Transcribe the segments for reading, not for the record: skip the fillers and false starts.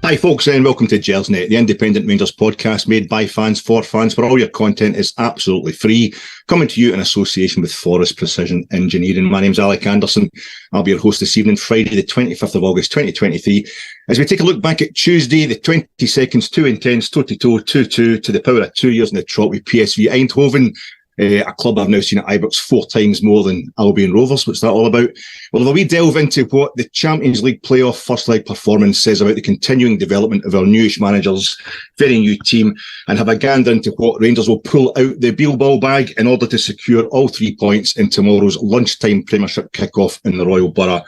Hi folks, and welcome to Gersnet, the independent Rangers podcast made by fans for fans, where all your content is absolutely free, coming to you in association with Forrest Precision Engineering. My name's Alec Anderson. I'll be your host this evening, Friday the 25th of August 2023, as we take a look back at Tuesday, the 20 seconds, 2 intense, toe-to-toe, 2-2 to the power of 2 years in the trot with PSV Eindhoven. A club I've now seen at Ibrox 4 times more than Albion Rovers. What's that all about? Well, if we delve into what the Champions League playoff first leg performance says about the continuing development of our newish manager's very new team, and have a gander into what Rangers will pull out the Bilbao bag in order to secure all 3 points in tomorrow's lunchtime Premiership kick-off in the Royal Borough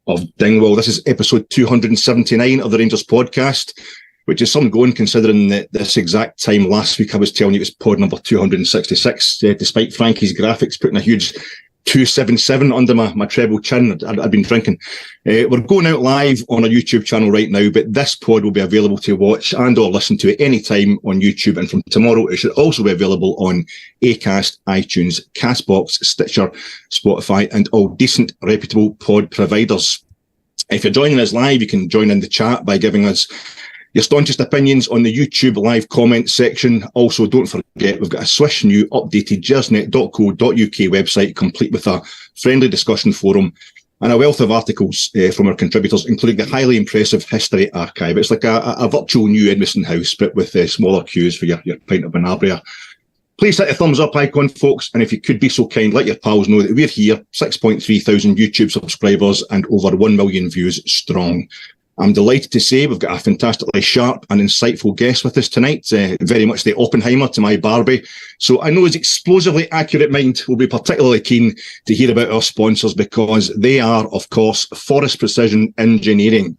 of Dingwall. This is episode 279 of the Rangers podcast, which is some going considering that this exact time last week I was telling you it was pod number 266, despite Frankie's graphics putting a huge 277 under my treble chin. I'd been drinking. We're going out live on our YouTube channel right now, but this pod will be available to watch and or listen to at any time on YouTube, and from tomorrow it should also be available on Acast, iTunes, Castbox, Stitcher, Spotify, and all decent, reputable pod providers. If you're joining us live, you can join in the chat by giving us your staunchest opinions on the YouTube live comment section. Also, don't forget, we've got a swish new updated gersnet.co.uk website, complete with a friendly discussion forum and a wealth of articles from our contributors, including the highly impressive history archive. It's like a virtual new Edmiston House, but with smaller queues for your pint of Banabria. Please hit the thumbs up icon, folks, and if you could be so kind, let your pals know that we're here, 6.3 thousand YouTube subscribers and over 1 million views strong. I'm delighted to say we've got a fantastically sharp and insightful guest with us tonight, very much the Oppenheimer to my Barbie. So I know his explosively accurate mind will be particularly keen to hear about our sponsors, because they are, of course, Forrest Precision Engineering.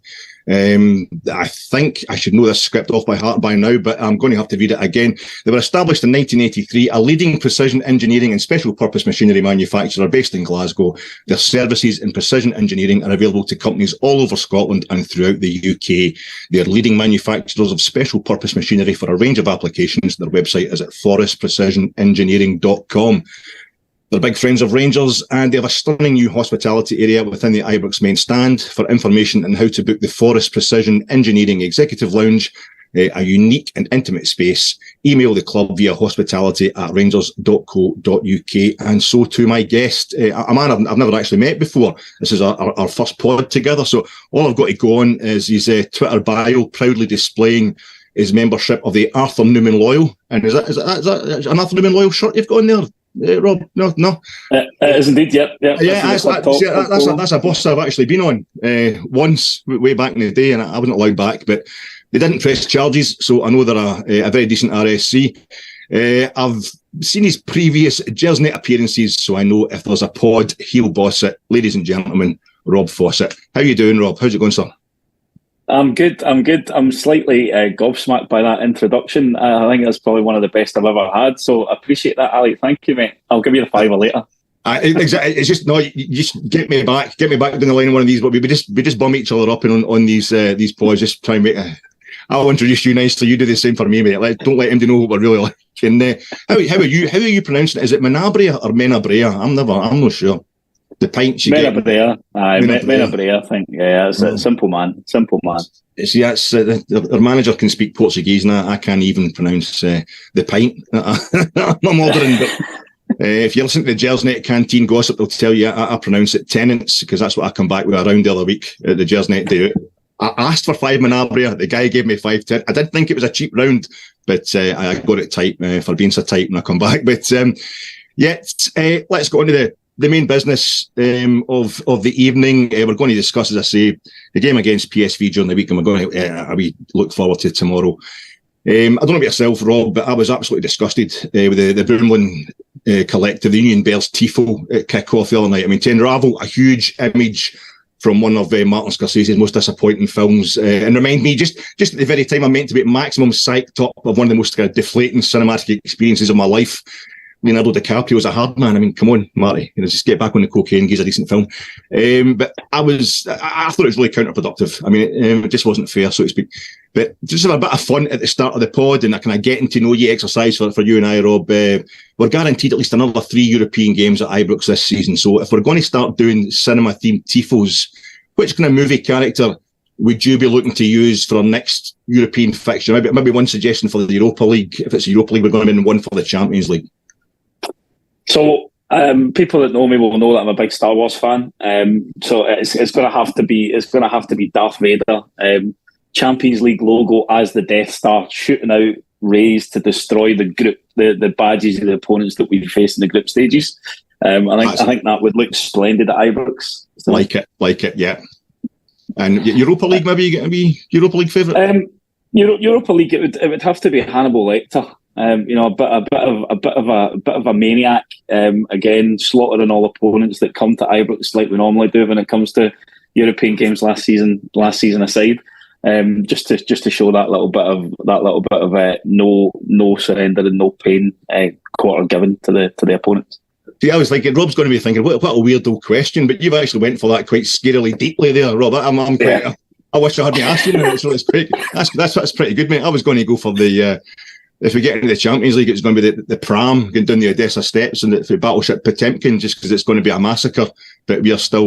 I think I should know this script off by heart by now, but I'm going to have to read it again. They were established in 1983, a leading precision engineering and special purpose machinery manufacturer based in Glasgow. Their services in precision engineering are available to companies all over Scotland and throughout the UK. They are leading manufacturers of special purpose machinery for a range of applications. Their website is at forrestprecisionengineering.com. They're big friends of Rangers, and they have a stunning new hospitality area within the Ibrox main stand. For information on how to book the Forrest Precision Engineering Executive Lounge, a unique and intimate space, email the club via hospitality@rangers.co.uk. And so to my guest, a man I've never actually met before. This is our first pod together, so all I've got to go on is his Twitter bio, proudly displaying his membership of the Arthur Newman Loyal. And is that an Arthur Newman Loyal shirt you've got in there? Rob, no. It is indeed, yep. Yeah, that's a bus I've actually been on once, way back in the day, and I wasn't allowed back, but they didn't press charges, so I know they're a very decent RSC. I've seen his previous Gersnet appearances, so I know if there's a pod, he'll boss it. Ladies and gentlemen, Rob Fawcett. How you doing, Rob? How's it going, sir? I'm good. I'm slightly gobsmacked by that introduction. I think that's probably one of the best I've ever had. So I appreciate that, Alec. Thank you, mate. I'll give you the $5 later. Exactly. It's just, no, you just get me back down the line on one of these. But we just bum each other up on these pods. Just try and make I'll introduce you nicely. You do the same for me, mate. Don't let him know what we're really like. And how are you pronouncing it? Is it Menabrea or Menabrea? I'm not sure. The pints you get. Menabrea, I think. Yeah, it's a simple man. It's our manager can speak Portuguese, and I can't even pronounce the pint. I'm modern, but if you listen to the Gersnet canteen gossip, they'll tell you I pronounce it tenants, because that's what I come back with around the other week at the Gersnet do. I asked for 5 Menabrea. The guy gave me 5.10. I did think it was a cheap round, but I got it tight for being so tight when I come back. But let's go on to the main business of the evening. We're going to discuss, as I say, the game against PSV during the week, and we're going to look forward to tomorrow. I don't know about yourself, Rob, but I was absolutely disgusted with the Broomlin collective, the Union Bears tifo at kick-off the other night. I mean, to unravel a huge image from one of Martin Scorsese's most disappointing films, and remind me, just at the very time I'm meant to be at maximum psyched up of one of the most kind of deflating cinematic experiences of my life, Leonardo DiCaprio was a hard man. I mean, come on, Marty, just get back on the cocaine, give us a decent film. But I thought it was really counterproductive. I mean, it just wasn't fair, so to speak. But just have a bit of fun at the start of the pod, and a kind of getting to know you exercise for you and I, Rob. We're guaranteed at least another 3 European games at Ibrox this season. So if we're going to start doing cinema-themed tifos, which kind of movie character would you be looking to use for our next European fixture? Maybe one suggestion for the Europa League. If it's the Europa League, we're going to be in one for the Champions League. So people that know me will know that I'm a big Star Wars fan. So it's going to have to be Darth Vader. Champions League logo as the Death Star shooting out rays to destroy the group, the badges of the opponents that we face in the group stages. I think that would look splendid at Ibrox. So. Like it, yeah. And Europa League, maybe you get a Europa League favourite. Europa League, it would have to be Hannibal Lecter. A bit of a maniac. Again, slaughtering all opponents that come to Ibrox like we normally do when it comes to European games last season aside. Just to show that little bit of no surrender and no pain quarter given to the opponents. See, I was thinking, Rob's going to be thinking, what a weirdo question, but you've actually went for that quite scarily deeply there, Rob. I wish I hadn't asked you, so it's great. That's pretty good, mate. I was going to go for the, if we get into the Champions League, it's going to be the Pram going down the Odessa steps and the Battleship Potemkin, just because it's going to be a massacre, but we are still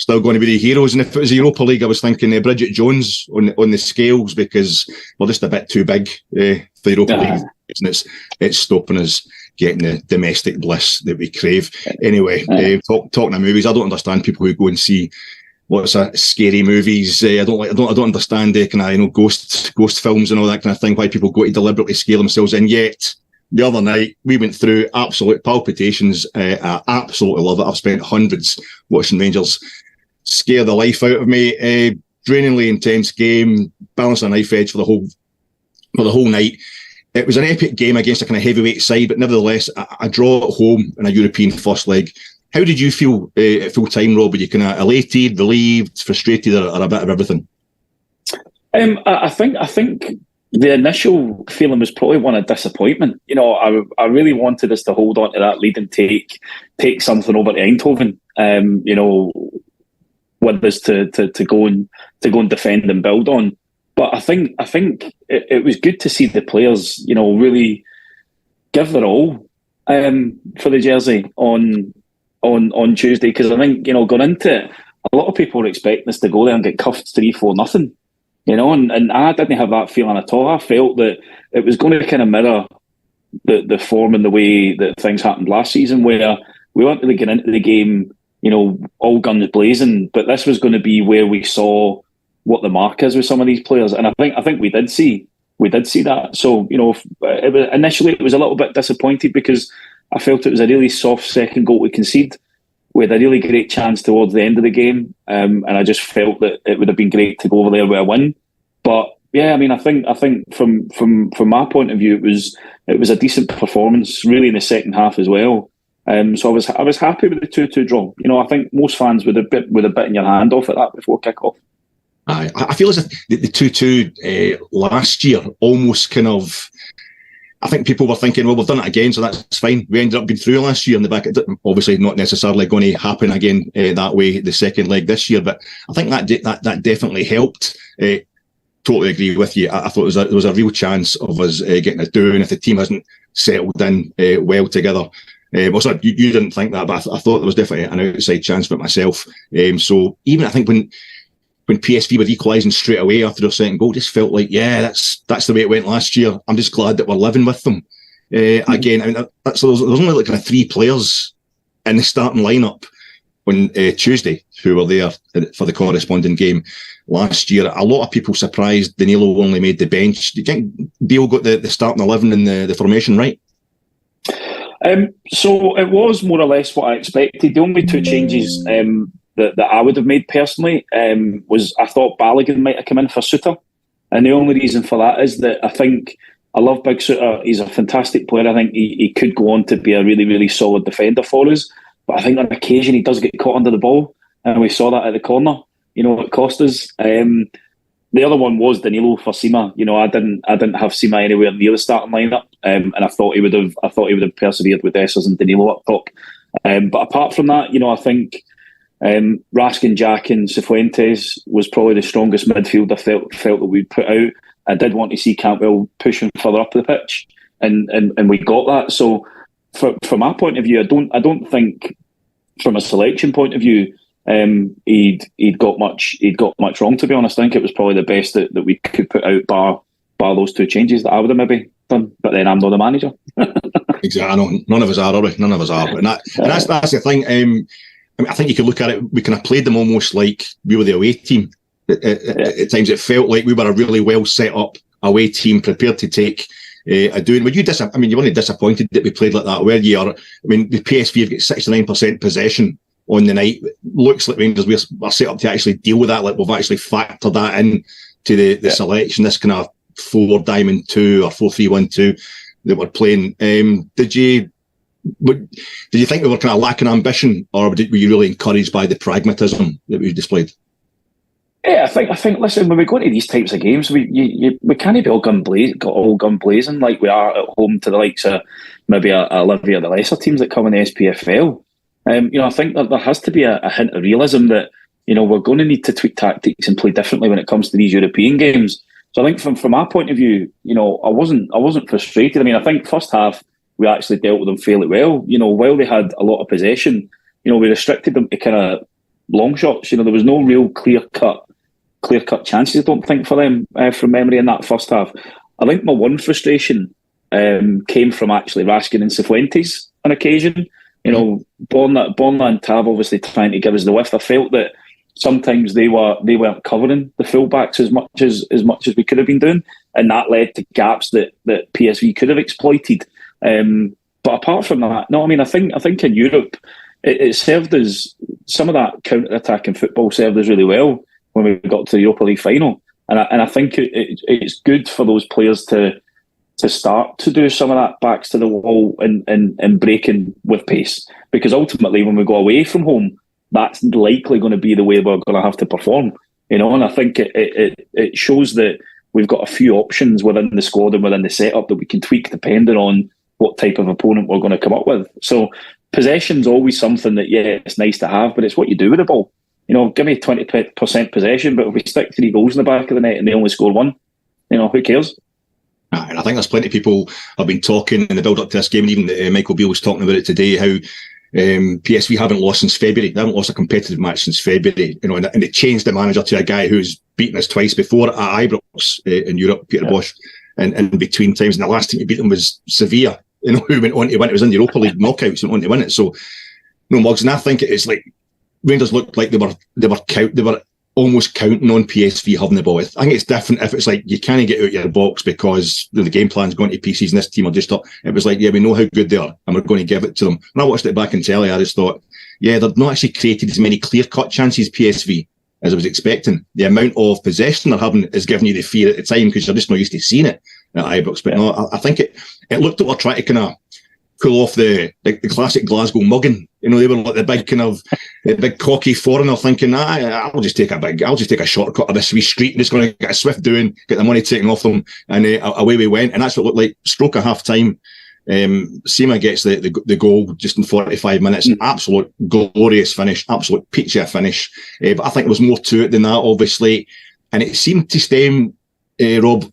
going to be the heroes. And if it was the Europa League, I was thinking Bridget Jones on the scales, because we're just a bit too big for the Europa League, and it's stopping us getting the domestic bliss that we crave. Anyway, talking of movies, I don't understand people who go and see scary movies. I don't understand ghost films and all that kind of thing. Why people go to deliberately scare themselves. And yet, the other night we went through absolute palpitations. I absolutely love it. I've spent hundreds watching Rangers scare the life out of me. Drainingly intense game, balanced on a knife edge for the whole night. It was an epic game against a kind of heavyweight side, but nevertheless, a draw at home in a European first leg. How did you feel at full time, Rob? Were you kind of elated, relieved, frustrated, or a bit of everything? I think the initial feeling was probably one of disappointment. I really wanted us to hold on to that lead and take something over to Eindhoven. With us to go and defend and build on. But I think it was good to see the players, really give their all for the jersey on Tuesday, because I think going into it, a lot of people were expecting us to go there and get cuffed 3-4-0, and I didn't have that feeling at all. I felt that it was going to kind of mirror the form and the way that things happened last season, where we weren't really getting into the game, all guns blazing, but this was going to be where we saw what the mark is with some of these players, and I think we did see that. So initially it was a little bit disappointed, because I felt it was a really soft second goal to concede. We had a really great chance towards the end of the game, and I just felt that it would have been great to go over there with a win. But yeah, I think from my point of view, it was a decent performance, really, in the second half as well. So I was happy with the 2-2 draw. I think most fans would have bitten your hand off at that before kick-off. I feel as if the 2-2 last year almost kind of, I think people were thinking, well, we've done it again, so that's fine. We ended up being through last year in the back. Obviously not necessarily going to happen again that way the second leg this year, but I think that definitely helped. Totally agree with you. I thought there was a real chance of us getting it down if the team hasn't settled in well together. Sorry, you didn't think that, but I thought there was definitely an outside chance for it myself. So even I think when PSV were equalising straight away after their second goal, just felt like, that's the way it went last year. I'm just glad that we're living with them again. So there was only like kind of 3 players in the starting lineup on Tuesday who were there for the corresponding game last year. A lot of people surprised Danilo only made the bench. Do you think Beale got the starting 11 in the formation right? So it was more or less what I expected. The only 2 changes that I would have made personally was I thought Balogun might have come in for Suter. And the only reason for that is that I think I love Big Suter. He's a fantastic player. I think he could go on to be a really, really solid defender for us. But I think on occasion he does get caught under the ball. And we saw that at the corner. It cost us. The other one was Danilo for Sima. I didn't have Sima anywhere near the starting lineup, and I thought he would have persevered with Dessers and Danilo up top. But apart from that, I think Raskin, Jack, and Cifuentes was probably the strongest midfield I felt that we'd put out. I did want to see Cantwell pushing further up the pitch, and we got that. So from my point of view, I don't think from a selection point of view he'd got much wrong, to be honest. I think it was probably the best that we could put out, bar those two changes that I would have maybe done. But then I'm not the manager. Exactly. I know none of us are we? None of us are. And that's the thing. I think you could look at it. We kind of played them almost like we were the away team. At times, it felt like we were a really well set up away team, prepared to take a doing. Were you you weren't disappointed that we played like that, were you? Or, the PSV have got 69% possession on the night. It looks like Rangers we're set up to actually deal with that. Like we've actually factored that in to the selection. This kind of 4-diamond-2 or 4-3-1-2 that we're playing. Did you think we were kind of lacking ambition, or were you really encouraged by the pragmatism that we displayed? Yeah, I think. Listen, when we go into these types of games, we can't be all gun blazing like we are at home to the likes of maybe a Olivia, the lesser teams that come in the SPFL. I think that there has to be a hint of realism that we're going to need to tweak tactics and play differently when it comes to these European games. So I think from our point of view, I wasn't frustrated. I think first half we actually dealt with them fairly well. While they had a lot of possession, we restricted them to kind of long shots. There was no real clear cut chances, I don't think, for them from memory in that first half. I think my one frustration came from actually Raskin and Cifuentes on occasion. Borna and Tav obviously trying to give us the width. I felt that sometimes they weren't covering the fullbacks as much as we could have been doing, and that led to gaps that PSV could have exploited. But apart from that, no, I think in Europe it served as some of that counter-attacking football served us really well when we got to the Europa League final, and I think it's good for those players to start to do some of that backs to the wall and breaking with pace, because ultimately when we go away from home, that's likely going to be the way we're going to have to perform, and I think it shows that we've got a few options within the squad and within the setup that we can tweak depending on what type of opponent we're going to come up with. So possession's always something that, it's nice to have, but it's what you do with the ball. Give me 20% possession, but if we stick 3 goals in the back of the net and they only score 1, who cares? And I think there's plenty of people have been talking in the build-up to this game, and even Michael Beale was talking about it today, how PSV haven't lost since February. They haven't lost a competitive match since February, and they changed the manager to a guy who's beaten us twice before at Ibrox in Europe, Peter Bosch, and in between times. And the last time he beat them was Sevilla, who went on to win. It was in the Europa League knockouts, went on to win it. So, no mugs. And I think it's like Rangers looked like they were almost counting on PSV having the ball. I think it's different if it's like you can't get out your box because the game plan's going to pieces and this team are just up. It was like, we know how good they are and we're going to give it to them. When I watched it back in telly, I just thought, they've not actually created as many clear-cut chances, PSV, as I was expecting. The amount of possession they're having is giving you the fear at the time because you're just not used to seeing it at Ibrox. But no, I think it looked like we're trying to kind of pull off the classic Glasgow mugging. They were like the big cocky foreigner thinking, I'll just take a shortcut of this wee street and just going to get a swift doing, get the money taken off them, and away we went. And that's what it looked like. Stroke of half time. Sima gets the goal just in 45 minutes. Absolute glorious finish, absolute peachy finish. But I think there was more to it than that, obviously. And it seemed to stem, Rob,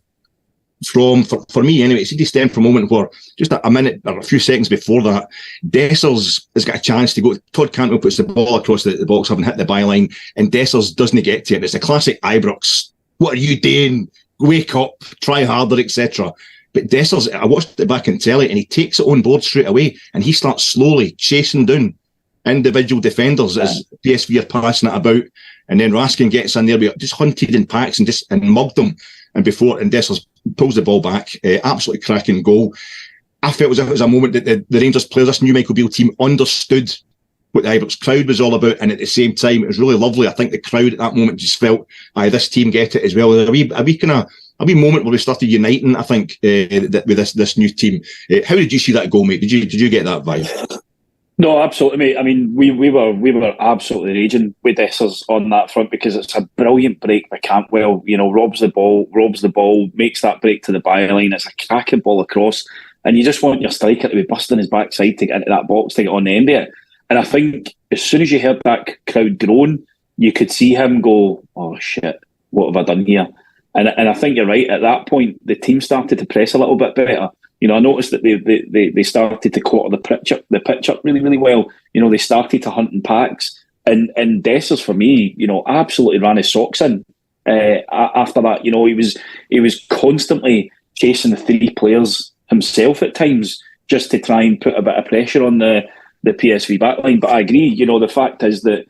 for me anyway, it seemed to stem from a moment where just a minute or a few seconds before that, Dessers has got a chance to go. Todd Cantwell puts the ball across the box, having hit the byline, and Dessers doesn't get to it. It's a classic Ibrox. What are you doing? Wake up, try harder, etc. But Dessers, I watched it back in telly, and he takes it on board straight away, and he starts slowly chasing down individual defenders as PSV are passing it about, and then Raskin gets in there, just hunted in packs and mugged them. And Dessers pulls the ball back, absolutely cracking goal. I felt as if it was a moment that the Rangers players, this new Michael Beale team, understood what the Ibrox crowd was all about, and at the same time, it was really lovely. I think the crowd at that moment just felt, this team get it as well. A wee moment where we started uniting, I think, with this new team. How did you see that goal, mate? Did you get that vibe? No, absolutely, mate. We were absolutely raging with Dessers on that front because it's a brilliant break by Cantwell. Robs the ball, makes that break to the byline. It's a cracking ball across, and you just want your striker to be busting his backside to get into that box to get on the end of it. And I think as soon as you heard that crowd groan, you could see him go, "Oh shit, what have I done here?" And I think you're right. At that point, the team started to press a little bit better. I noticed that they started to quarter the pitch up really, really well. They started to hunt in packs. And Dessers, for me, absolutely ran his socks in. After that, he was constantly chasing the three players himself at times, just to try and put a bit of pressure on the PSV backline. But I agree, the fact is that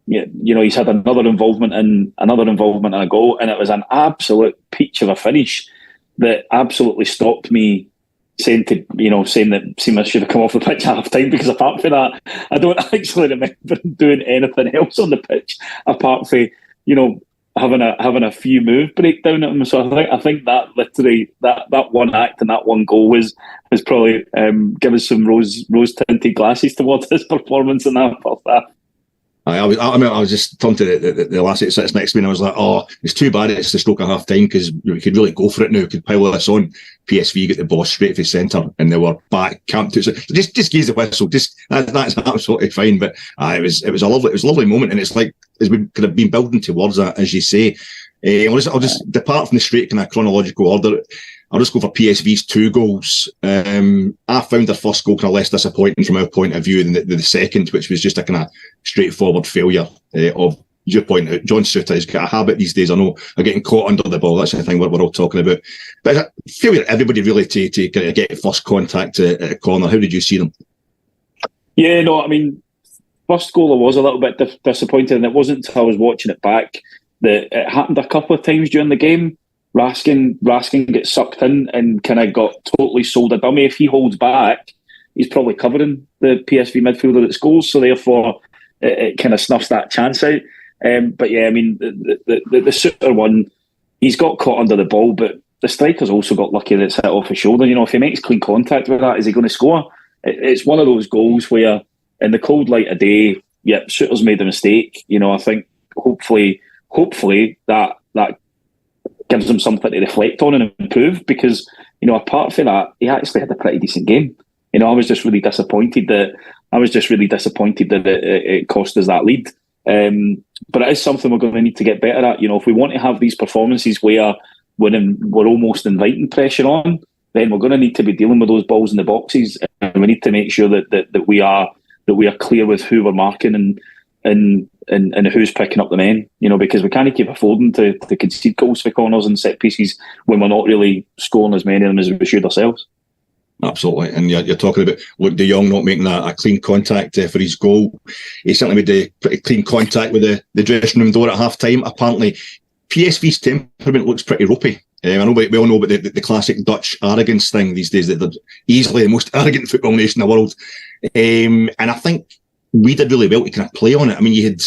he's had another involvement in a goal, and it was an absolute peach of a finish that absolutely stopped me saying that Seamus should have come off the pitch at half time, because apart from that, I don't actually remember him doing anything else on the pitch apart from having a few move breakdown at him. So I think that literally that one act and that one goal has probably given some rose tinted glasses towards his performance in that first half. I was just talking to the last that sits next to me, and I was like, oh, it's too bad it's the stroke of half time, because we could really go for it now. We could pile this on. PSV get the ball straight for the centre, and they were back camped to it. So just give the whistle. That's absolutely fine. But it was a lovely moment, and it's like as we could have been building towards that, as you say. I'll just depart from the straight kind of chronological order. I'll just go for PSV's 2 goals. I found their first goal kind of less disappointing from our point of view than the second, which was just a kind of straightforward failure of your point out. John Suter has got a habit these days, I know, of getting caught under the ball. That's the thing we're all talking about. But I feel everybody really to kind of get first contact at a corner. How did you see them? Yeah, no, I mean, first goal I was a little bit disappointed, and it wasn't until I was watching it back that it happened a couple of times during the game. Raskin gets sucked in and kind of got totally sold a dummy. If he holds back, he's probably covering the PSV midfielder that scores, so therefore it kind of snuffs that chance out. But yeah, I mean, the Suter one, he's got caught under the ball, but the striker's also got lucky that it's hit off his shoulder. If he makes clean contact with that, is he going to score? It's one of those goals where, in the cold light of day, Suter's made a mistake. I think hopefully that gives him something to reflect on and improve, because apart from that, he actually had a pretty decent game. I was just really disappointed that it cost us that lead. But it is something we're going to need to get better at. If we want to have these performances where we're almost inviting pressure on, then we're going to need to be dealing with those balls in the boxes, and we need to make sure that we are clear with who we're marking and who's picking up the men, because we can't keep affording to concede goals for corners and set pieces when we're not really scoring as many of them as we should ourselves. Absolutely. And you're talking about Luke de Jong not making a clean contact for his goal. He certainly made a pretty clean contact with the dressing room door at half time. Apparently, PSV's temperament looks pretty ropey. I know we all know about the classic Dutch arrogance thing these days, that they're easily the most arrogant football nation in the world. And I think we did really well to kind of play on it. I mean, you had,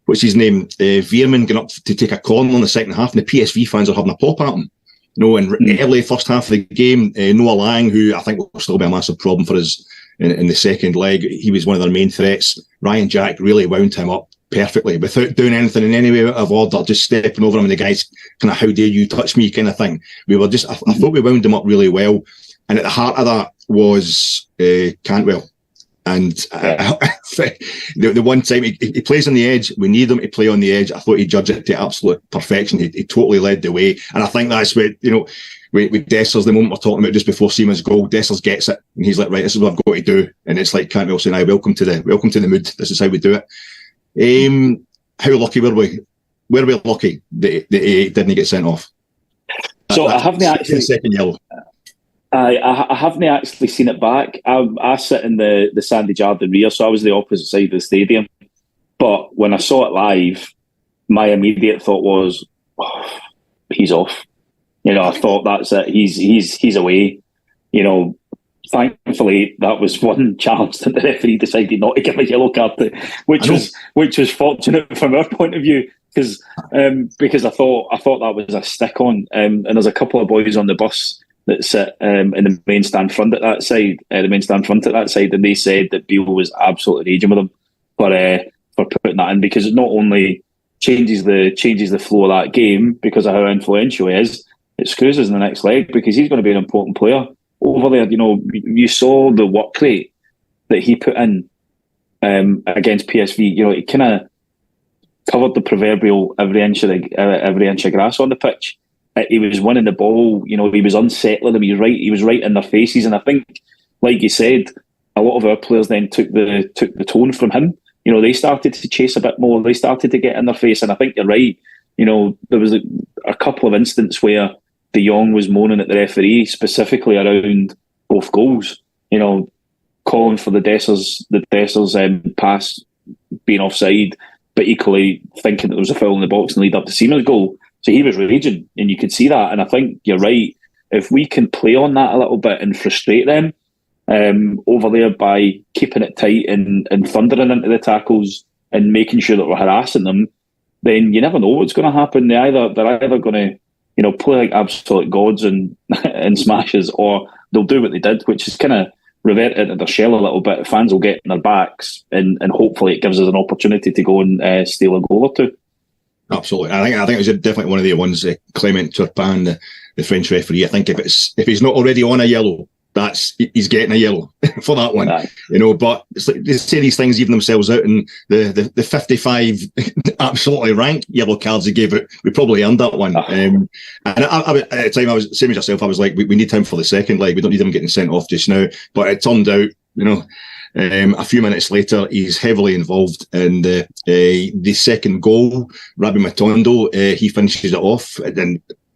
what's his name, Veerman going up to take a corner in the second half, and the PSV fans are having a pop at him. In early first half of the game, Noah Lang, who I think will still be a massive problem for us in the second leg, he was one of their main threats. Ryan Jack really wound him up perfectly without doing anything in any way out of order, just stepping over him, and the guy's kind of, how dare you touch me kind of thing. I thought we wound him up really well. And at the heart of that was Cantwell. And the one time he plays on the edge, we need him to play on the edge. I thought he judged it to absolute perfection. He totally led the way. And I think that's where, with Dessers, the moment we're talking about just before Seaman's goal, Dessers gets it. And he's like, right, this is what I've got to do. And it's like Cantwell saying, welcome to the mood. This is how we do it. How lucky were we? Were we lucky that he didn't get sent off? So I haven't actually... Second yellow. I haven't actually seen it back. I sit in the Sandy Jardine rear, so I was the opposite side of the stadium. But when I saw it live, my immediate thought was, he's off. I thought that's it. He's away. Thankfully, that was one chance that the referee decided not to give a yellow card to, which was fortunate from our point of view, because I thought that was a stick on. And there's a couple of boys on the bus that sit in the main stand front at that side, and they said that Beale was absolutely raging with him for putting that in, because it not only changes the flow of that game because of how influential he is, it screws us in the next leg, because he's going to be an important player over there. You saw the work rate that he put in against PSV. He kind of covered the proverbial every inch of grass on the pitch. He was winning the ball, he was unsettling them. He was right in their faces, and I think, like you said, a lot of our players then took the tone from him. they started to chase a bit more. They started to get in their face. And I think you're right. There was a couple of instances where De Jong was moaning at the referee, specifically around both goals. Calling for the Dessers pass being offside, but equally thinking that there was a foul in the box and lead up to Seamer's goal. So he was raging, and you could see that. And I think you're right. If we can play on that a little bit and frustrate them over there by keeping it tight and thundering into the tackles and making sure that we're harassing them, then you never know what's going to happen. They're either going to play like absolute gods and smashes, or they'll do what they did, which is kind of revert into their shell a little bit. Fans will get in their backs, and hopefully it gives us an opportunity to go and steal a goal or two. Absolutely, I think it was definitely one of the ones. Clement Turpin, the French referee. I think if he's not already on a yellow, he's getting a yellow for that one. Aye. But it's like they say these things even themselves out, and the 55 absolutely rank yellow cards he gave it, we probably earned that one. And I, at the time, I was same as yourself. I was like, we need him for the second leg. We don't need him getting sent off just now. But it turned out, a few minutes later, he's heavily involved in the second goal. Rabbi Matondo, he finishes it off,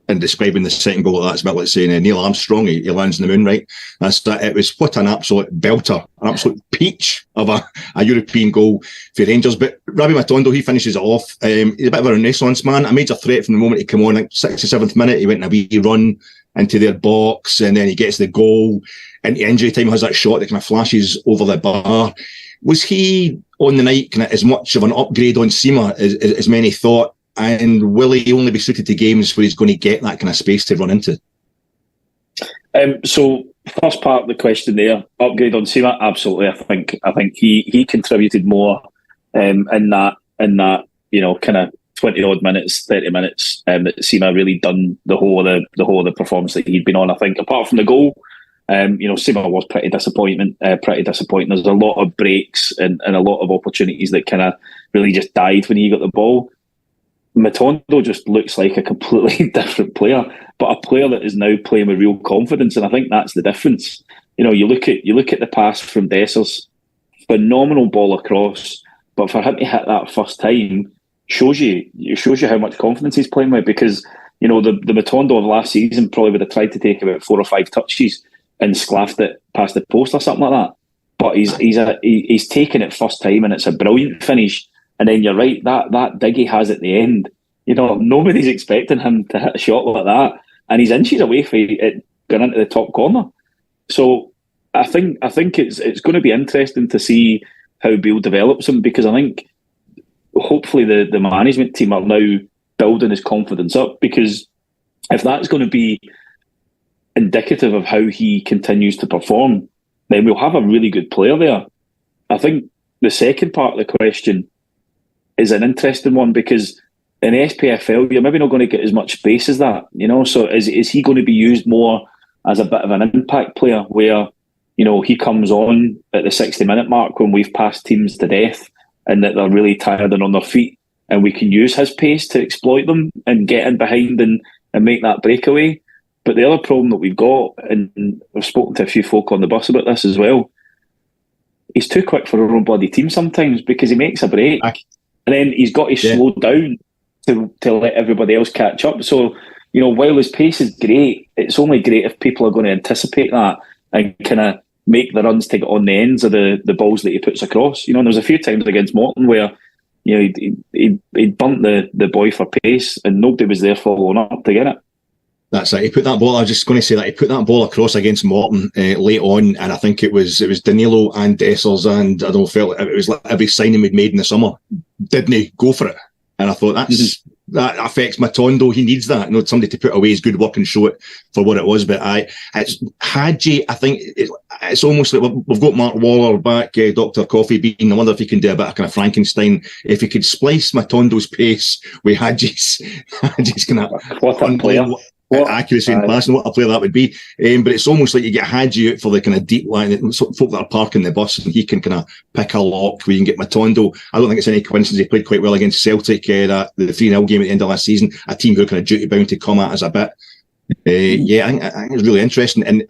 and describing the second goal, that's about like saying Neil Armstrong, he lands in the moon, right? It was what an absolute belter, an absolute peach of a European goal for Rangers. But Rabbi Matondo, he finishes it off. He's a bit of a renaissance man, a major threat from the moment he came on, like 67th minute, he went in a wee run into their box, and then he gets the goal. Into injury time, he has that shot that kind of flashes over the bar. Was he on the night kind of as much of an upgrade on Sima as many thought? And will he only be suited to games where he's going to get that kind of space to run into? So, first part of the question there, upgrade on Sima, absolutely. I think he contributed more in that kind of 20 odd minutes, 30 minutes that Sima really done the whole of the performance that he'd been on. I think apart from the goal, Sima was pretty disappointing. There's a lot of breaks and a lot of opportunities that kind of really just died when he got the ball. Matondo just looks like a completely different player, but a player that is now playing with real confidence, and I think that's the difference. You look at the pass from Dessers, phenomenal ball across, but for him to hit that first time shows you how much confidence he's playing with, because the Matondo of last season probably would have tried to take about 4 or 5 touches and sclaffed it past the post or something like that. But he's taken it first time, and it's a brilliant finish. And then you're right, that dig he has at the end, nobody's expecting him to hit a shot like that, and he's inches away from it going into the top corner. So I think it's going to be interesting to see how Beale develops him, because I think hopefully the management team are now building his confidence up, because if that's going to be indicative of how he continues to perform, then we'll have a really good player there. I think the second part of the question is an interesting one, because in SPFL you're maybe not going to get as much space as that, so is he going to be used more as a bit of an impact player, where he comes on at the 60-minute mark when we've passed teams to death and that they're really tired and on their feet, and we can use his pace to exploit them and get in behind and make that breakaway. But the other problem that we've got, and I've spoken to a few folk on the bus about this as well, he's too quick for our own bloody team sometimes, because he makes a break and then he's got to slow down to let everybody else catch up. So, while his pace is great, it's only great if people are going to anticipate that and kind of make the runs to get on the ends of the balls that he puts across. There was a few times against Morton where he burnt the boy for pace and nobody was there following up to get it. That's it. He put that ball. I was just going to say that he put that ball across against Morton late on, and I think it was Danilo and Dessers, and I don't feel it was like every signing we'd made in the summer. Didn't he go for it? And I thought that affects Matondo. He needs that. Somebody to put away his good work and show it for what it was. But it's Hadji. I think it's almost like we've got Mark Waller back, Dr. Coffee Bean. I wonder if he can do a bit of kind of Frankenstein. If he could splice Matondo's pace with Hadji's kind of what a player. Accuracy and passing, what a player that would be. But it's almost like you get Hadji out for the kind of deep line, folk that are parking the bus, and he can kind of pick a lock where you can get Matondo. I don't think it's any coincidence he played quite well against Celtic, the 3-0 game at the end of last season, a team who are kind of duty bound to come at us a bit. I think it's really interesting. And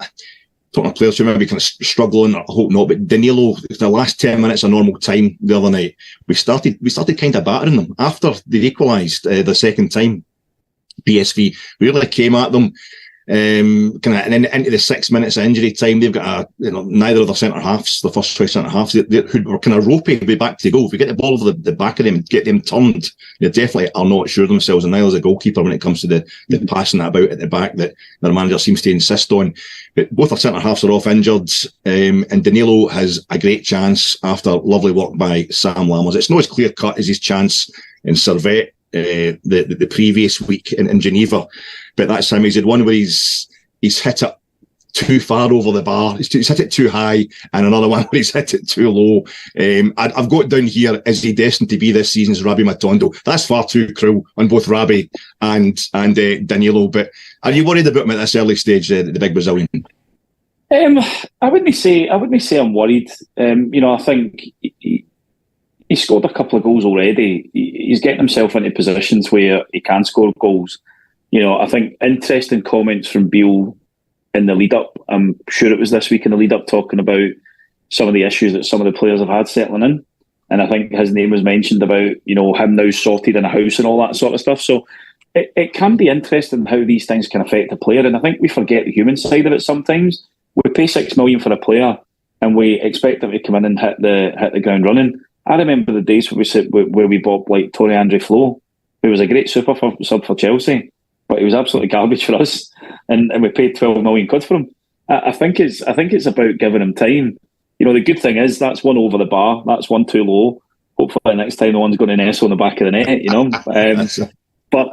talking to players who maybe kind of struggling, I hope not, but Danilo, the last 10 minutes of normal time the other night, we started kind of battering them after they equalised the second time. PSV really came at them, kind of, and then into the 6 minutes of injury time, they've got neither of their centre halves, the first choice centre halves, who were kind of ropey to be back to goal. If we get the ball over the back of them and get them turned, they definitely are not sure themselves, and neither is the goalkeeper when it comes to the passing that about at the back that their manager seems to insist on. But both our centre halves are off injured, and Danilo has a great chance after lovely work by Sam Lammers. It's not as clear cut as his chance in Servette the previous week in Geneva, but that's him. He's had one where he's hit it too far over the bar, he's hit it too high, and another one where he's hit it too low. I've got down here, is he destined to be this season's Rabbi Matondo? That's far too cruel on both Rabbi and Danilo, but are you worried about him at this early stage, the big Brazilian? I wouldn't say I'm worried. I think he scored a couple of goals already. He's getting himself into positions where he can score goals. I think interesting comments from Beale in the lead up. I'm sure it was this week in the lead up, talking about some of the issues that some of the players have had settling in. And I think his name was mentioned about, him now sorted in a house and all that sort of stuff. So it can be interesting how these things can affect a player. And I think we forget the human side of it sometimes. We pay $6 million for a player and we expect them to come in and hit the ground running. I remember the days where we bought like Tony Andre Flo, who was a great sub for Chelsea, but he was absolutely garbage for us, and we paid 12 million quid for him. I think it's about giving him time. The good thing is that's one over the bar, that's one too low. Hopefully next time the one's going to nestle on the back of the net. But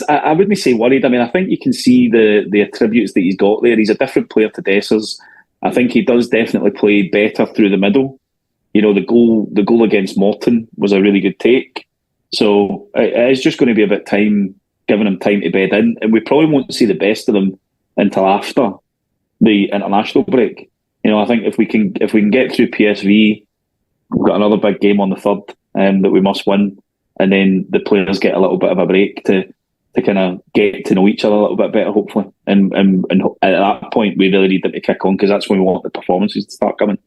I wouldn't say worried. I mean, I think you can see the attributes that he's got there. He's a different player to Dessers. I think he does definitely play better through the middle. The goal against Morton was a really good take. So it's just going to be a bit time, giving him time to bed in, and we probably won't see the best of them until after the international break. I think if we can get through PSV, we've got another big game on the 3rd that we must win, and then the players get a little bit of a break to kind of get to know each other a little bit better, hopefully. And at that point, we really need them to kick on, because that's when we want the performances to start coming.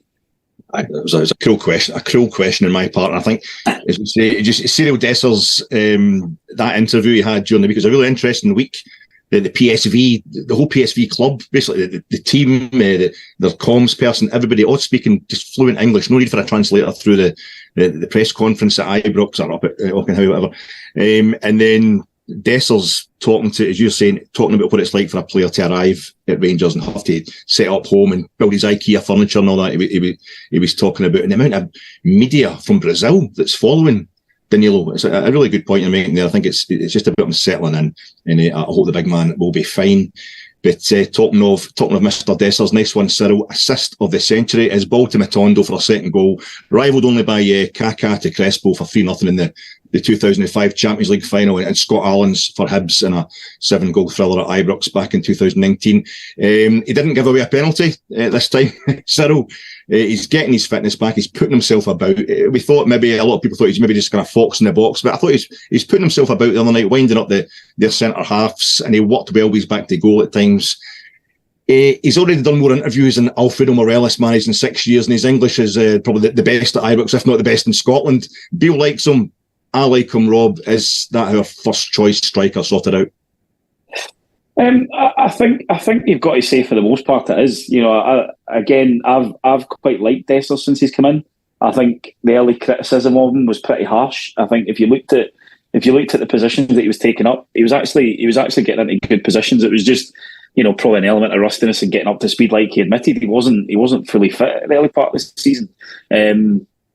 It was a cruel question on my part. And I think, as we say, just Cyril Dessers, that interview he had during the week was a really interesting week. The PSV, the whole PSV club, basically the team, their comms person, everybody all speaking just fluent English. No need for a translator through the press conference at Ibrox or up at Auchenhow, whatever. And then Dessers talking about what it's like for a player to arrive at Rangers and have to set up home and build his IKEA furniture and all that. He was talking about, and the amount of media from Brazil that's following Danilo. It's a really good point you're making there. I think it's just about him settling in, and I hope the big man will be fine. But talking of Mr. Dessers, nice one, Cyril. Assist of the century is ball to Matondo for a second goal, rivaled only by Kaká to Crespo for 3-0 in the 2005 Champions League final, and Scott Allen's for Hibs in a 7-goal thriller at Ibrox back in 2019. He didn't give away a penalty this time, Cyril. He's getting his fitness back. He's putting himself about. We thought maybe a lot of people thought he's maybe just kind of fox in the box, but I thought he's putting himself about the other night, winding up their centre halves, and he worked well with his back to goal at times. He's already done more interviews than Alfredo Morelos managed in 6 years, and his English is probably the best at Ibrox, if not the best in Scotland. Beale likes him. I like him, Rob. Is that our first choice striker sorted out? I think you've got to say for the most part it is. I've quite liked Dessers since he's come in. I think the early criticism of him was pretty harsh. I think if you looked at the positions that he was taking up, he was actually getting into good positions. It was just probably an element of rustiness and getting up to speed. Like he admitted, he wasn't fully fit at the early part of the season.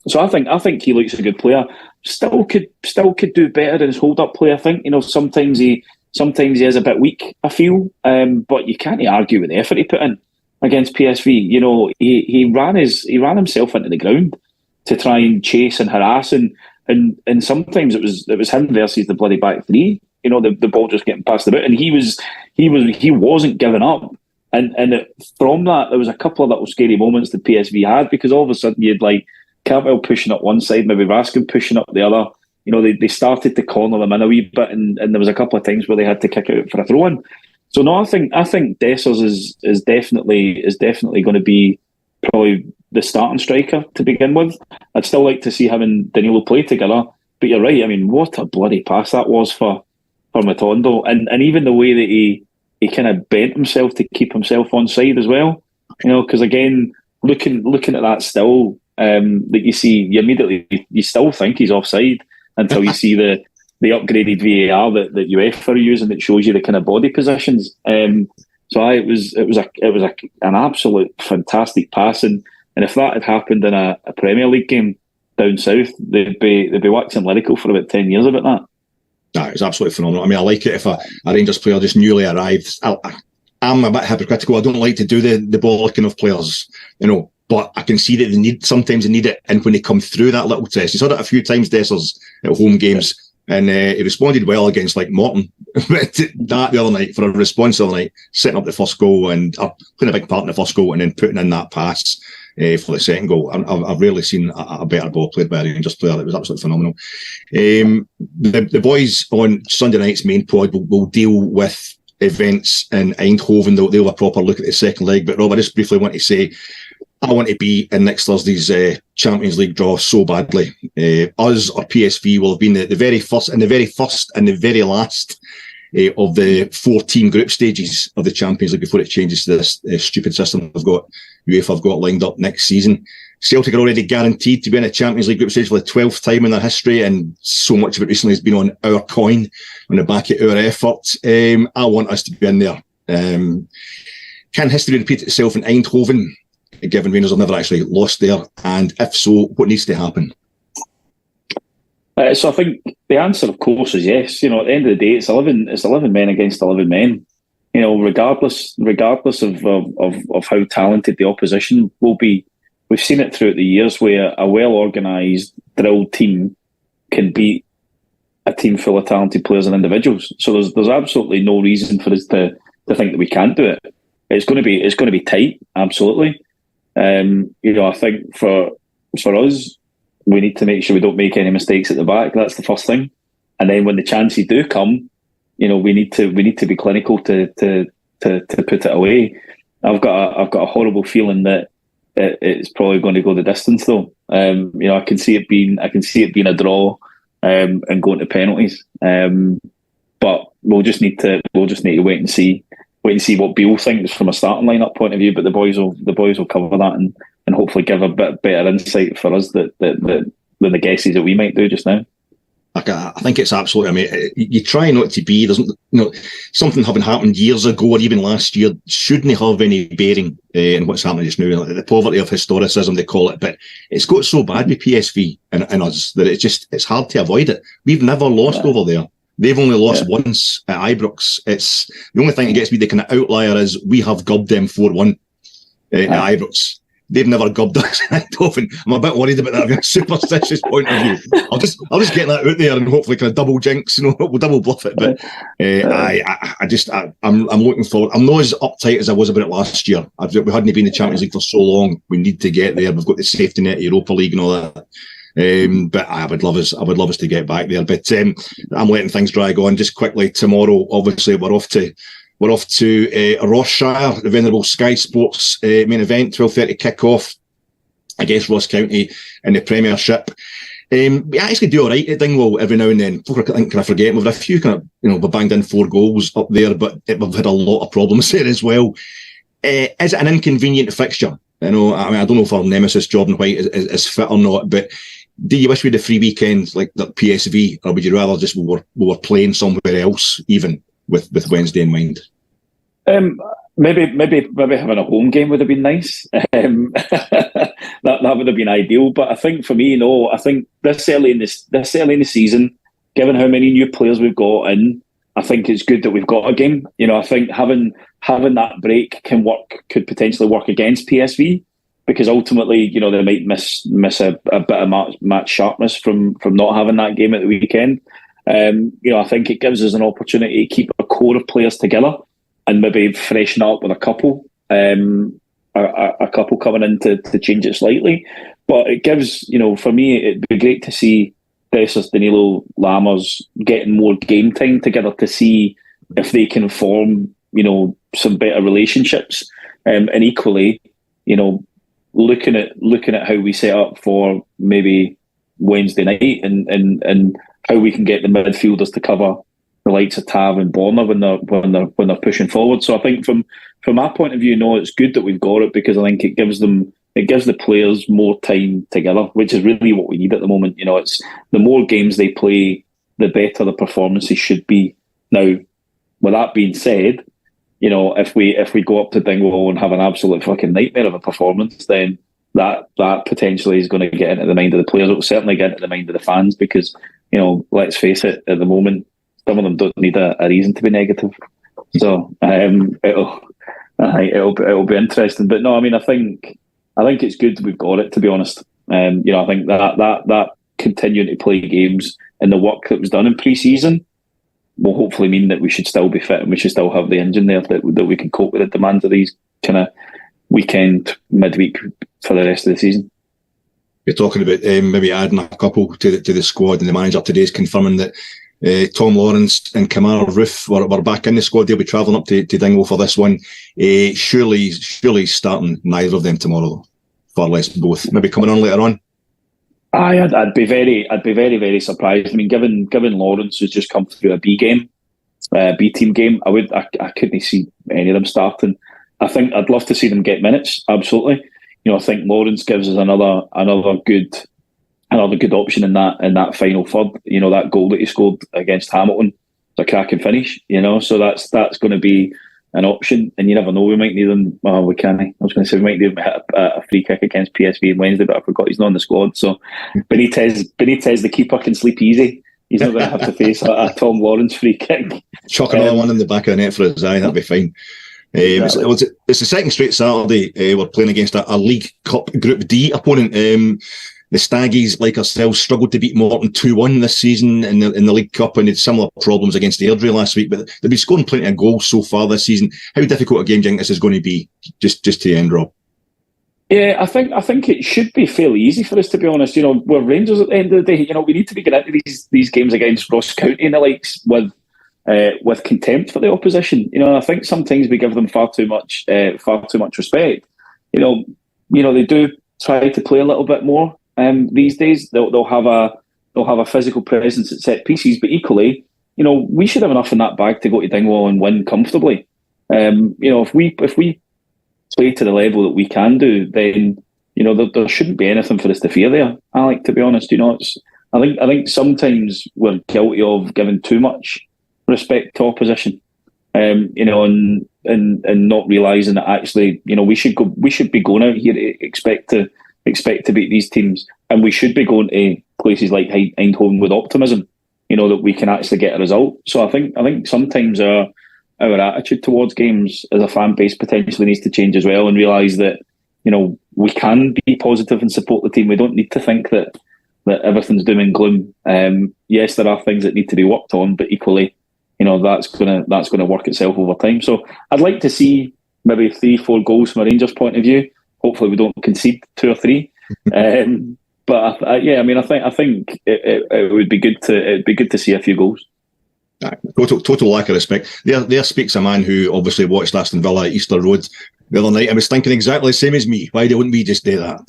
So I think he looks a good player. Still could do better in his hold-up play. I think sometimes he is a bit weak, I feel, but you can't argue with the effort he put in against PSV. He ran himself into the ground to try and chase and harass, and sometimes it was him versus the bloody back three. The ball just getting passed about, and he wasn't giving up. And from that, there was a couple of little scary moments that PSV had, because all of a sudden you had like Cantwell pushing up one side, maybe Raskin pushing up the other. They started to corner them in a wee bit, and there was a couple of times where they had to kick out for a throw-in. So no, I think Dessers is definitely going to be probably the starting striker to begin with. I'd still like to see him and Danilo play together. But you're right. I mean, what a bloody pass that was for Matondo, and even the way that he kind of bent himself to keep himself on side as well. You know, because again, looking at that still, that you see, you still think he's offside until you see the upgraded VAR that UEFA are using that shows you the kind of body positions. So it was an absolute fantastic pass, and if that had happened in a Premier League game down south, they'd be waxing lyrical for about 10 years about that. No, it's absolutely phenomenal. I mean, I like it if a Rangers player just newly arrived. I'm a bit hypocritical. I don't like to do the bollocking of players, you know, but I can see that sometimes they need it, and when they come through that little test, he's had it a few times, Dessers, at home games. And he responded well against like Morton that the other night for a response the other night, setting up the first goal and playing a big part in the first goal, and then putting in that pass for the second goal. I've rarely seen a better ball played by a Rangers player. It was absolutely phenomenal. The boys on Sunday night's main pod will deal with events in Eindhoven. They'll have a proper look at the second leg. But Rob, I just briefly want to say, I want to be in next Thursday's Champions League draw so badly. Us or PSV will have been the very first and the very last of the 14 group stages of the Champions League before it changes to this stupid system UEFA have got lined up next season. Celtic are already guaranteed to be in a Champions League group stage for the 12th time in their history, and so much of it recently has been on our coin, on the back of our effort. I want us to be in there. Can history repeat itself in Eindhoven, given Rangers have never actually lost there? And if so, what needs to happen? So I think the answer, of course, is yes. You know, at the end of the day, it's 11 men against 11 men. You know, regardless of how talented the opposition will be. We've seen it throughout the years where a well-organised, drilled team can beat a team full of talented players and individuals. So there's absolutely no reason for us to think that we can't do it. It's going to be tight, absolutely. You know, I think for us, we need to make sure we don't make any mistakes at the back. That's the first thing. And then when the chances do come, you know, we need to be clinical to put it away. I've got a horrible feeling that it's probably going to go the distance, though. You know, I can see it being a draw and going to penalties. But we'll just need to wait and see what Beale thinks from a starting lineup point of view. But the boys will cover that and hopefully give a bit better insight for us than the guesses that we might do just now. I think it's absolutely. I mean, you try not to be. There's, you know, something having happened years ago or even last year shouldn't have any bearing in what's happening just now. Like the poverty of historicism, they call it, but it's got so bad with PSV and us that it's hard to avoid it. We've never lost over there. They've only lost once at Ibrox. It's the only thing that gets me the kind of outlier is we have gubbed them 4-1 at Ibrox. They've never gubbed us in Eindhoven. I'm a bit worried about that from a superstitious point of view. I'll just get that out there and hopefully kind of double jinx, you know, we'll double bluff it. But I'm looking forward. I'm not as uptight as I was about it last year. We hadn't been in the Champions League for so long. We need to get there. We've got the safety net, Europa League, and all that. But I would love us to get back there. But I'm letting things drag on just quickly. Tomorrow, obviously, we're off to Ross-shire, the venerable Sky Sports main event, 12:30 kick-off against Ross County in the Premiership. We actually do all right at Dingwall every now and then. I think I forget, we've had a few kind of, you know, we banged in 4 goals up there, but we've had a lot of problems there as well. Is it an inconvenient fixture? You know, I mean, I don't know if our nemesis Jordan White is fit or not, but do you wish we had a free weekend like the PSV, or would you rather just we were playing somewhere else, even with Wednesday in mind? Maybe having a home game would have been nice. That would have been ideal. But I think for me, no. I think this early in the season, given how many new players we've got in, I think it's good that we've got a game. You know, I think having that break could potentially work against PSV, because ultimately, you know, they might miss a bit of match sharpness from not having that game at the weekend. You know, I think it gives us an opportunity to keep a core of players together and maybe freshen up with a couple coming in to change it slightly. But it gives, you know, for me, it'd be great to see Dessers, Danilo, Lammers getting more game time together to see if they can form, some better relationships, and equally, looking at how we set up for maybe Wednesday night and how we can get the midfielders to cover the likes of Tav and Borna when they're pushing forward. So I think from my point of view, no, it's good that we've got it, because I think it gives the players more time together, which is really what we need at the moment. It's the more games they play, the better the performances should be. Now, with that being said, if we go up to Dingwall and have an absolute fucking nightmare of a performance, then that potentially is going to get into the mind of the players. It will certainly get into the mind of the fans, because let's face it, at the moment, some of them don't need a reason to be negative. So it'll be interesting. But no, I mean, I think it's good we've got it, to be honest. I think that continuing to play games and the work that was done in pre-season will hopefully mean that we should still be fit and we should still have the engine there that we can cope with the demands of these kind of weekend, midweek for the rest of the season. You're talking about maybe adding a couple to the squad, and the manager today is confirming that Tom Lawrence and Kamara Roof were back in the squad. They'll be travelling up to Dingwall for this one. Surely starting neither of them tomorrow, far less both. Maybe coming on later on. I'd be very, very surprised. I mean, given Lawrence has just come through a B team game, I couldn't see any of them starting. I think I'd love to see them get minutes. Absolutely. I think Lawrence gives us another good option in that final third. That goal that he scored against Hamilton, it's a cracking finish. So that's going to be an option, and you never know. We might need him. Well, we can. I was going to say we might need him hit a free kick against PSV on Wednesday, but I forgot he's not on the squad. So Benitez, the keeper, can sleep easy. He's not going to have to face a Tom Lawrence free kick. Chuck another one in the back of the net for his eye. That'd be fine. Exactly. It's the second straight Saturday we're playing against a League Cup Group D opponent. The Staggies, like ourselves, struggled to beat Morton 2-1 this season in the League Cup, and had similar problems against Airdrie last week. But they've been scoring plenty of goals so far this season. How difficult a game do you think this is going to be? Just to the end, Rob. Yeah, I think it should be fairly easy for us, to be honest. We're Rangers at the end of the day. We need to be getting into these games against Ross County and the likes with contempt for the opposition. I think sometimes we give them far too much respect. They do try to play a little bit more. These days, they'll have a physical presence at set pieces, but equally, we should have enough in that bag to go to Dingwall and win comfortably. If we play to the level that we can do, then there shouldn't be anything for us to fear there. Alec, to be honest, I think sometimes we're guilty of giving too much respect to opposition, and not realising that actually, we should be going out here to expect to beat these teams, and we should be going to places like Eindhoven with optimism, that we can actually get a result. So I think sometimes our attitude towards games as a fan base potentially needs to change as well, and realise that we can be positive and support the team. We don't need to think that everything's doom and gloom. Yes, there are things that need to be worked on, but equally, that's gonna work itself over time. So I'd like to see maybe 3-4 goals from a Rangers point of view. Hopefully, we don't concede 2 or 3. But I think it would be good to see a few goals. Total lack of respect. There speaks a man who obviously watched Aston Villa at Easter Road the other night and was thinking exactly the same as me. Why wouldn't we just do that?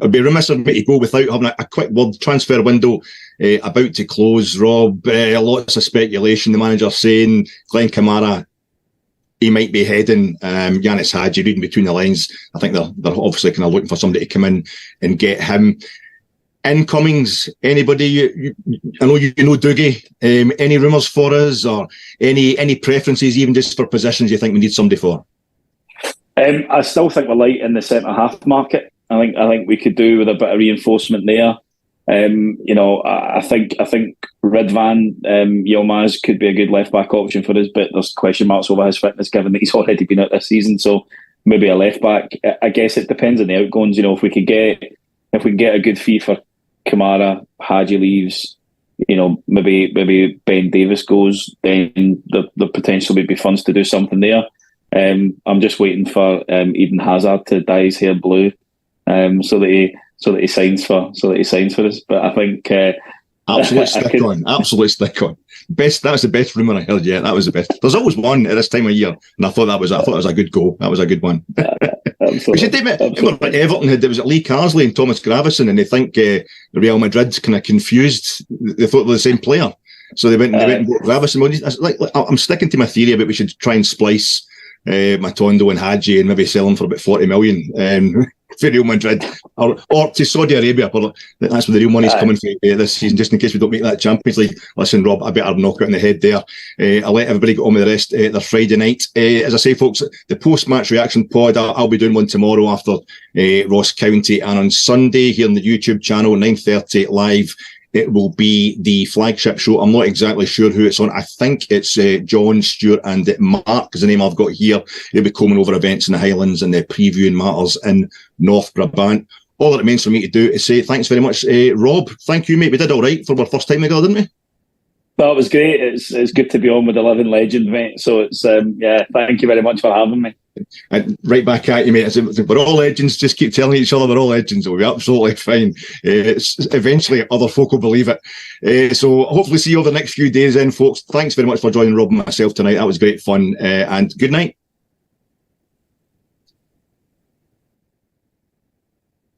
I'd be remiss of me to go without having a quick word. Transfer window about to close. Rob, lots of speculation. The manager saying Glenn Kamara, he might be heading. Yanis Hadji, reading between the lines, I think they're obviously kind of looking for somebody to come in and get him. Incomings, anybody? I know you know Dougie. Any rumours for us, or any preferences, even just for positions you think we need somebody for? I still think we're light in the centre half market. I think we could do with a bit of reinforcement there. I think Ridvan Yilmaz could be a good left back option for us, but there's question marks over his fitness given that he's already been out this season. So maybe a left back. I guess it depends on the outgoings. If we can get a good fee for Kamara, Hadji leaves, maybe Ben Davis goes, then the potential would be funds to do something there. I'm just waiting for Eden Hazard to dye his hair blue, so that he signs for us. But I think absolute stick on. That was the best rumour I heard. Yeah, that was the best. There's always one at this time of year, and I thought that was a good go. That was a good one. We should admit, remember Everton had, there was Lee Carsley and Thomas Gravison, and they think Real Madrid kind of confused. They thought they were the same player, so they went and bought Gravison. I'm sticking to my theory, but we should try and splice Matondo and Hadji and maybe sell them for about 40 million. For Real Madrid or to Saudi Arabia. That's where the real money's coming from this season, just in case we don't make that Champions League. Listen, Rob, I better knock out in the head there. I'll let everybody get on with the rest. They're Friday night. As I say, folks, the post-match reaction pod, I'll be doing one tomorrow after Ross County, and on Sunday here on the YouTube channel, 9:30 live. It will be the flagship show. I'm not exactly sure who it's on. I think it's John, Stewart and Mark is the name I've got here. They'll be coming over events in the Highlands and previewing matters in North Brabant. All that it means for me to do is say thanks very much, Rob. Thank you, mate. We did all right for our first time together, didn't we? Well, it was great. It's good to be on with the living legend, mate. So it's thank you very much for having me. And right back at you, mate. We're all legends. Just keep telling each other we're all legends. We'll be absolutely fine. Eventually, other folk will believe it. So hopefully see you over the next few days then, folks. Thanks very much for joining Rob and myself tonight. That was great fun. And good night.